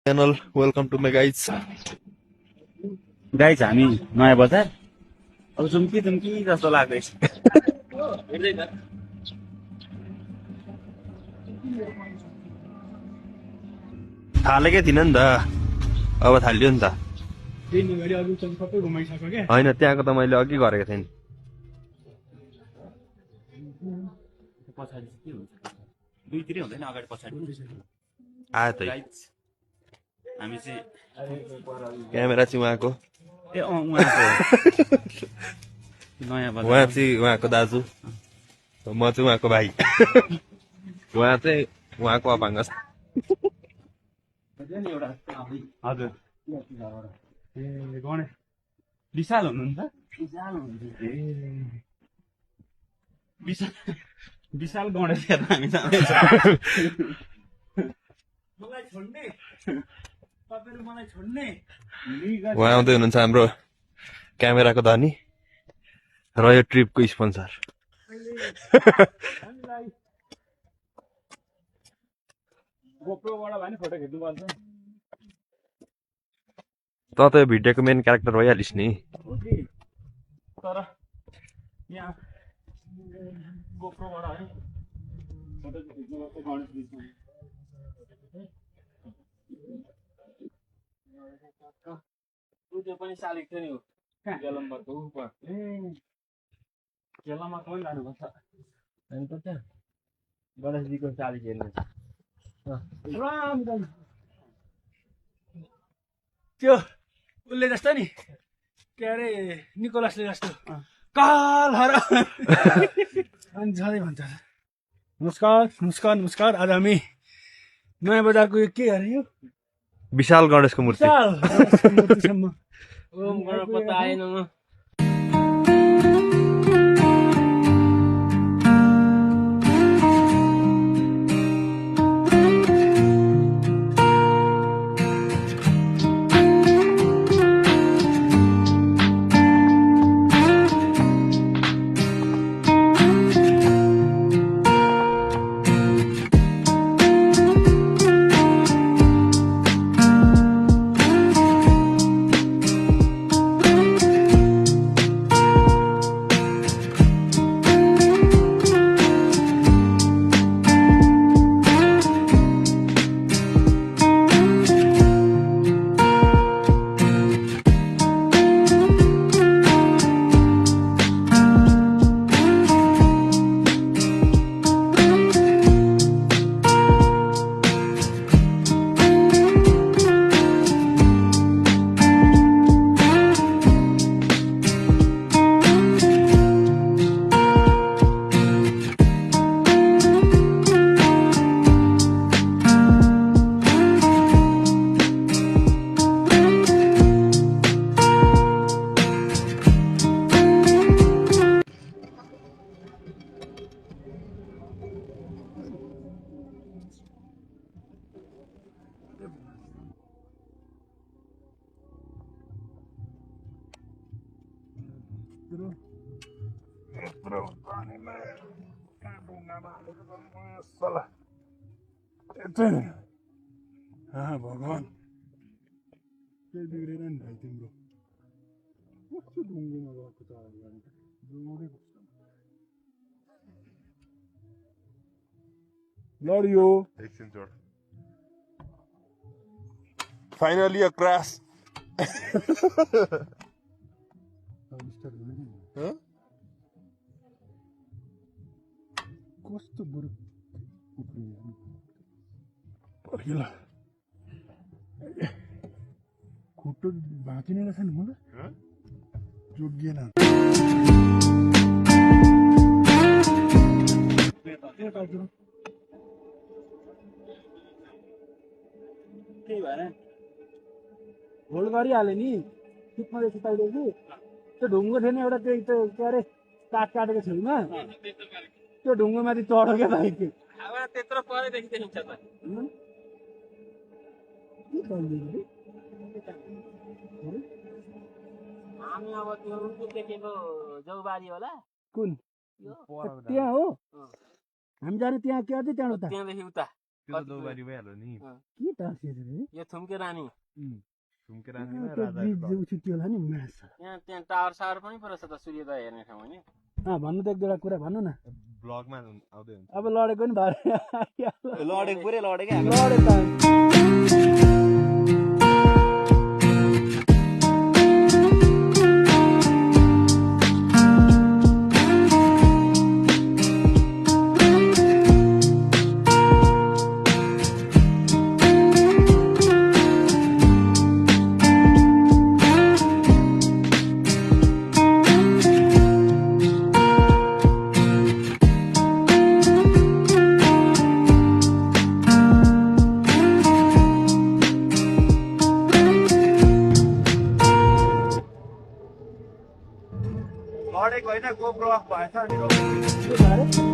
channel. Welcome to my guys. Guys हामी नयाँ बजार अब झुम्की जस्तो लाग्दैछ थालेकै थिएन नि त अब थाल्यो नि त होइन त्यहाँको त मैले अघि गरेको थिएँ नि पछाडि के हुन्छ दुईतिरै हुँदैन अगाडि पछाडि आयो त गाइज हामी चाहिँ क्यामेरा चाहिँ उहाँको ए उहाँको नयाँ बजार उहाँ चाहिँ उहाँको दाजु म चाहिँ उहाँको भाइ उहाँ चाहिँ उहाँको अपाङ्गस हजुर ए गणेश विशाल हुनुहुन्छ विशाल गणेश हेर्न हामी जाँदैछौँ उहाँ आउँदै हुनुहुन्छ हाम्रो क्यामेराको धनी र यो ट्रिपको स्पोन्सर गोप्रोबाट भने फोटो खिच्नु पर्छ त यो भिडियोको मेन क्यारेक्टर भइहालिस् नि तर यहाँ गोप्रोबाट है फोटो खिच्नु पर्छ गणेश बिचमा त्यो पनि सालिक थियो नि हो गेलम्बरको उपर ए गेलम्बर पनि जानुपर्छ अनि त त्यहाँ गणेशजीको सालिक हेर्नु त्यो उसले जस्तो नि के अरे निकोलसले जस्तो काल हर अनि झरै भन्छ नमस्कार नमस्कार नमस्कार आज हामी नयाँ बजारको यो के अरे यो विशाल गणेशको मूर्ति मूर्तिसम्म ओम गणपताय नमः भगवान के बिग्रेर नि भाइ तिम्रो कस्तो ढुङ्गोमा गएको छ लडियो एकछिन जोड फाइनली अ क्रास कस्तो बरु पर्खिला खुट्टो भाँचिने रहेछ नि मलाई जोगिएन केही भएन होल्ड गरिहाल्यो नि सुत्मा सुताइदिएछु त्यो ढुङ्गो थियो नि एउटा त्यो के अरे काठ काटेको छेउमा त्यो ढुङ्गोमाथि चढ्यो क्या भाइ त्यो त्यत्रो परेदेखि देखिन्छ त हामी अब त्यो देखेको जौबारी होला कुन त्यहाँ हो हामी जाने त्यहाँ के अझै त्यहाँ उता त्यहाँदेखि उता त्यो त दौबारी भइहाल्यो नि के टाँसिएको छ रे? यो थुम्के रानी झुम्केर त्यो ब्रिज जो छुट्टी होला नि माछा त्यहाँ टावर सावर पनि पो रहेछ त सूर्योदय हेर्ने ठाउँ होइन भन्नु त एक दुईवटा कुरा भन्नु न ब्लगमा आउँदै हुन्छ अब लडेको नि भयो लडेको पुरै लडेकै लडे त लडेको होइन गोप्रो अफ भएछ अनि के भयो अरे?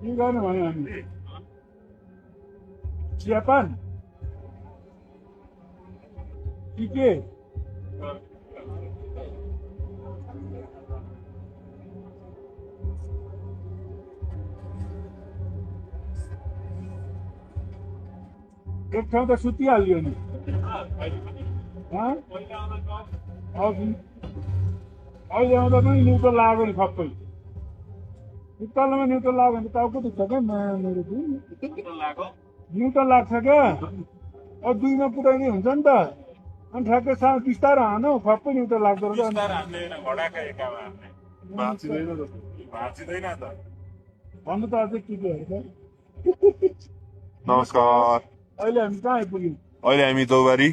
के गर्नु भने हामी चियापान के एक ठाउँ त सुतिहाल्यो नि अहिले आउँदा पनि न्युट्रल लाग्यो नि सबै उत्तालमा न्युट्रल लाग्यो भने टाउको दुख्छ क्या मेरो न्युट्रल लाग्छ क्या अब दुईमा पुऱ्याइने हुन्छ नि त अनि ठ्याक्कै सानो बिस्तारो हानु खप्पै न्युट्रल लाग्दो रहेछ भन्नु त अझै के के नमस्कार अहिले हामी कहाँ आइपुग्यौँ अहिले हामी दौबारी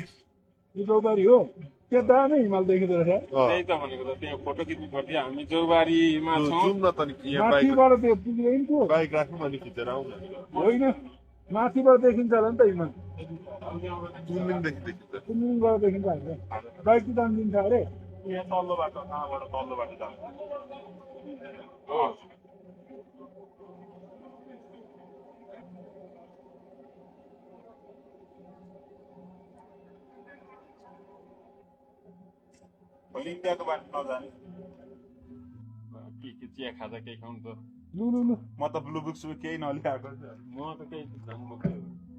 यो चौबारी हो त्यहाँ दामी हिमाल देखिँदो रहेछ त्यही त भनेको त त्यहाँ फोटो खिच्नु पर्थ्यो हामी चौबारीमा छौँ जाउँ न त नि यहाँ बाइक माथिबाट त्यो पुग्दैन थियो बाइक राख्नु अनि खिचेर आउँ न होइन माथिबाट देखिन्छ होला नि त हिमाल कुमुदिनदेखि देखिन्छ कुमुदिनबाट देखिन्छ हामीलाई बाइक चाहिँ दाम दिन्छ अरे यहाँ तल्लो बाटो कहाँबाट तल्लो बाटो जान्छ भोलि इन्डियाको बाटो नजाने के चिया खाजा केही खाउँ त लु लु लु म त ब्लु बुक सुक केही नलिआएको म त केही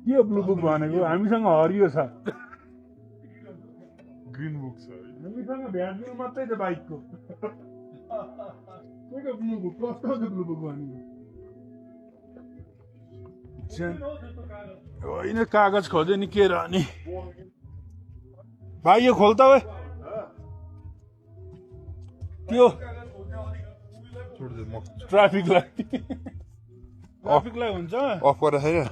के ब्लु बुक भनेको हामीसँग हरियो छ ग्रिन बुक छ हामीसँग भ्याट मात्रै छ बाइकको के ब्लु बुक कस्तो छ ब्लु बुक भनेको होइन कागज खोज्यो नि के रहने भाइ यो खोल त ओए त्यो ट्राफिकलाई हुन्छ अफ गरेर छैन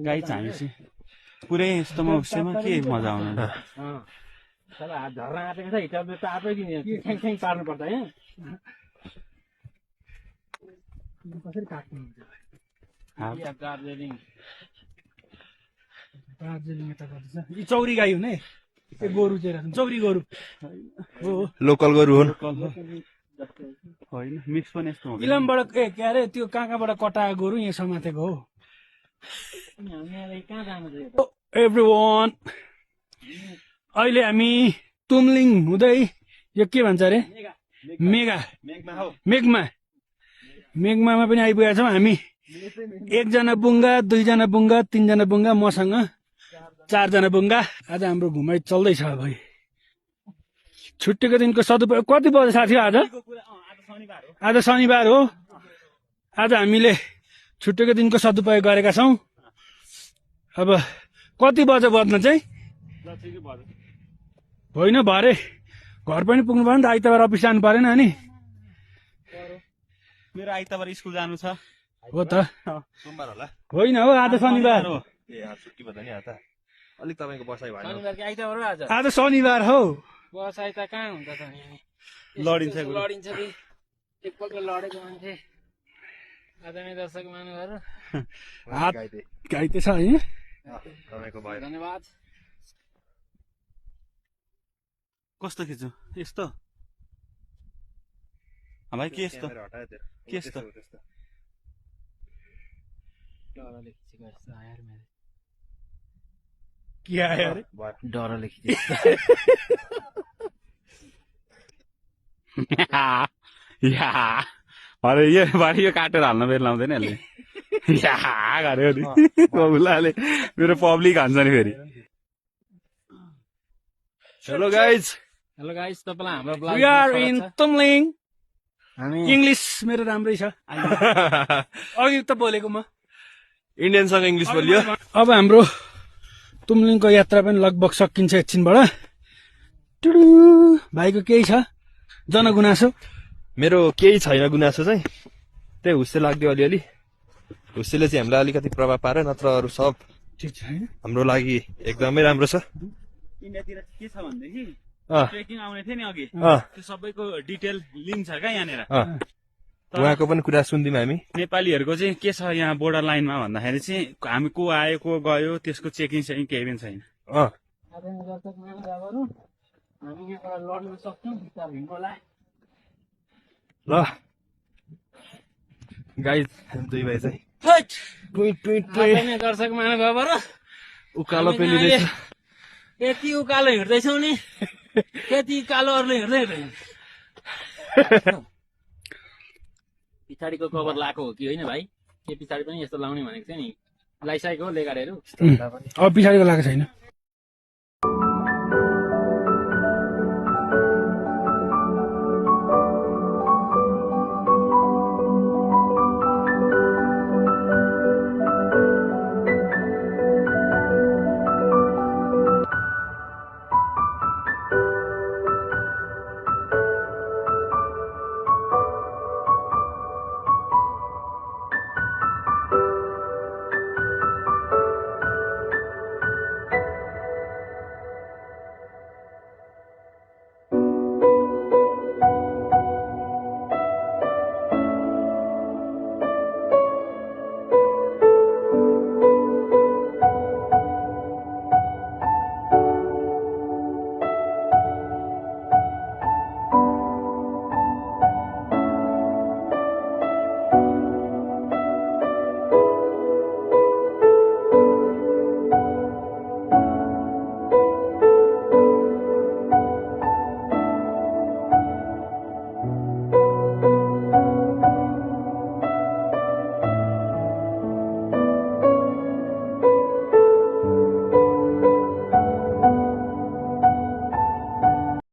गाई चाहिँ पुरै यस्तोमा उसैमा के मजा आउनु हात झर्न आँटेको छ हिटाले त आफै ख्याङ ख्याङ पार्नु पर्छ है कसरी काट्नुहुन्छ दार्जिलिङ यता गर्दैछ यी चौरी गाई हुने त्यो गोरु चाहिँ चौरी गोरु हो लोकल गोरु हुन् होइन मिक्स पनि यस्तो हो इलामबाट के अरे त्यो कहाँबाट कटाएको गोरु यहाँ समातेको हो एभ्रिवान अहिले हामी तुमलिङ हुँदै यो के भन्छ अरे मेघमामा पनि आइपुगेका छौँ हामी एकजना बुङ्गा दुईजना बुङ्गा तीनजना बुङ्गा मसँग 4 जना बुङ्गा आज हाम्रो घुमाइ चल्दैछ भाइ छुट्टीको दिनको सदुपयोग कति बजे साथी आज शनिबार हो आज हामीले छुट्टीको दिनको सदुपयोग गरेका छौँ अब कति बजे बज्न चाहिँ होइन भरे घर पनि पुग्नु पर्यो नि त आइतबार अफिस जानु परेन अनि मेरो आइतबार स्कुल जानु छ हो त सोमबार होला होइन हो आज शनिबार हो ए छुट्टी भन्दा नि आता अलिक तपाईको बसाइ भएन शनिबार कि आइतबार हो आज शनिबार हो बसाइ त कहाँ हुन्छ त लडिन्छ लडिन्छ कि एकपल्ट लडेको मान्छे आदरणीय दर्शक महानुभावहरू हात घाइते छ है तपाईको भयो धन्यवाद कस्तो खिच्नु यस्तो भाइ के यस्तो के यस्तो डरले खिचेको जस्तो आयो यार मेरो के आयो अरे डरले खिचेको या अरे यो बारी यो काटेर हाल्न फेरि लाउँदैन यसले या गर्यो नि बबुलाले मेरो पब्लिक हान्छ नि फेरि हेलो गाइज तपाईँलाई हाम्रो वी आर इन तुमलिङ हामी इंग्लिश मेरो राम्रै छ अघि त बोलेको म इन्डियनसँग इङ्ग्लिस बोलियो अब हाम्रो तुमलिङको यात्रा पनि लगभग सकिन्छ एकछिनबाट टुडु भाइको केही छ जनगुनासो मेरो केही छैन गुनासो चाहिँ त्यही हुस्से लाग्यो अलिअलि हुस्सेले चाहिँ हामीलाई अलिकति प्रभाव पार्यो नत्र अरू सब ठिक छ हैन हाम्रो लागि एकदमै राम्रो छ इन्डियातिर के छ भनेदेखि अँ, ट्रेकिङ आउने थियो नि अघि अँ, त्यो सबैको डिटेल लिङ्क छ क्या यहाँनिर अँ। उहाँको पनि कुरा सुनिदिउँ हामी नेपालीहरूको चाहिँ के छ यहाँ बोर्डर लाइनमा भन्दाखेरि चाहिँ हामी को आयो को गयो त्यसको चेकिङ चाहिँ केही पनि छैन अँ, आदरणीय दर्शक महानुभावहरू हामी यहाँबाट लड्न सक्छौँ बिस्तार हिँड्नलाई ल गाइज दुई भाइ चाहिँ टुइट टुइट टुइट आदरणीय दर्शक महानुभावहरू उकालो हामी पेलिँदैछ अहिले यति उकालो हिँड्दैछौँ नि त्यति कालोहरूले हिँड्दै हिँड्दैन पछाडिको कभर लाएको हो कि होइन भाइ के पछाडि पनि यस्तो लाउने भनेको थियो नि लगाइसकेको हो लेगाडहरू अब पछाडिको लगाएको छैन